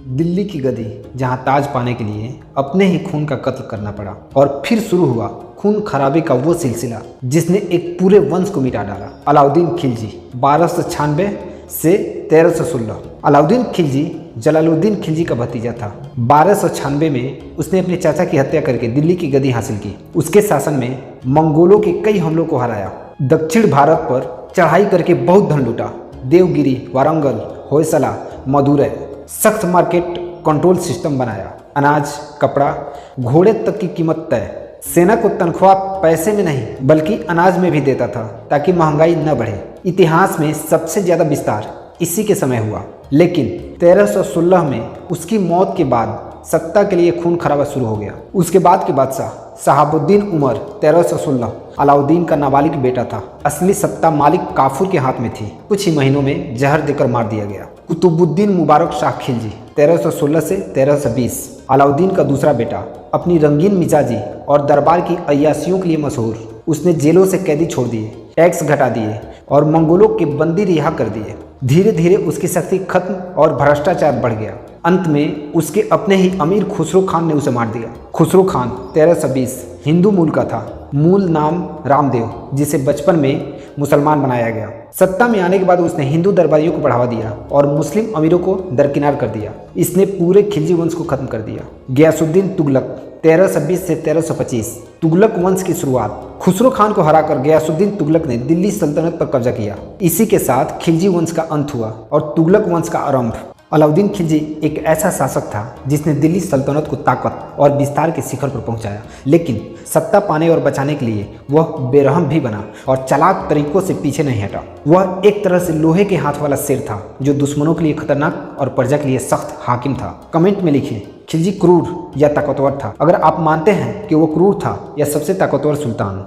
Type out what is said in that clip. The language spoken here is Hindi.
दिल्ली की गद्दी जहां ताज पाने के लिए अपने ही खून का कत्ल करना पड़ा और फिर शुरू हुआ खून खराबे का वो सिलसिला जिसने एक पूरे वंश को मिटा डाला। अलाउद्दीन खिलजी 1296 से 1316। अलाउद्दीन खिलजी जलालुद्दीन खिलजी का भतीजा था। 1296 में उसने अपने चाचा की हत्या करके दिल्ली की गद्दी हासिल की। उसके शासन में मंगोलों के कई हमलों को हराया, दक्षिण भारत पर चढ़ाई करके बहुत धन लूटा, देवगिरी, वारंगल, होयसला, मदुरै, सख्त मार्केट कंट्रोल सिस्टम बनाया, अनाज, कपड़ा, घोड़े तक की कीमत तय। सेना को तनख्वाह पैसे में नहीं बल्कि अनाज में भी देता था ताकि महंगाई न बढ़े। इतिहास में सबसे ज्यादा विस्तार इसी के समय हुआ, लेकिन 1316 में उसकी मौत के बाद सत्ता के लिए खून खराबा शुरू हो गया। उसके बाद के बादशाह शहाबुद्दीन उमर 1316 अलाउद्दीन का नाबालिग बेटा था। असली सत्ता मालिक काफूर के हाथ में थी। कुछ ही महीनों में जहर देकर मार दिया गया। कुतुबुद्दीन मुबारक शाह खिलजी 1316 से 1320 अलाउद्दीन का दूसरा बेटा, अपनी रंगीन मिजाजी और दरबार की अय्यासियों के लिए मशहूर। उसने जेलों से कैदी छोड़ दिए, टैक्स घटा दिए और मंगोलों के बंदी रिहा कर दिए। धीरे धीरे उसकी शक्ति खत्म और भ्रष्टाचार बढ़ गया। अंत में उसके अपने ही अमीर खुसरो खान ने उसे मार दिया। खुसरो खान 1320 हिंदू मूल का था। मूल नाम रामदेव, जिसे बचपन में मुसलमान बनाया गया। सत्ता में आने के बाद उसने हिंदू दरबारियों को बढ़ावा दिया और मुस्लिम अमीरों को दरकिनार कर दिया। इसने पूरे खिलजी वंश को खत्म कर दिया। गयासुद्दीन तुगलक 1320 से 1325 तुगलक वंश की शुरुआत। खुसरो खान को हराकर गयासुद्दीन तुगलक ने दिल्ली सल्तनत पर कब्जा किया। इसी के साथ खिलजी वंश का अंत हुआ और तुगलक वंश का आरंभ। अलाउद्दीन खिलजी एक ऐसा शासक था जिसने दिल्ली सल्तनत को ताकत और विस्तार के शिखर पर पहुंचाया, लेकिन सत्ता पाने और बचाने के लिए वह बेरहम भी बना और चालाक तरीकों से पीछे नहीं हटा। वह एक तरह से लोहे के हाथ वाला शेर था जो दुश्मनों के लिए खतरनाक और प्रजा के लिए सख्त हाकिम था। कमेंट में लिखिए खिलजी क्रूर या ताकतवर था। अगर आप मानते हैं कि वो क्रूर था या सबसे ताकतवर सुल्तान।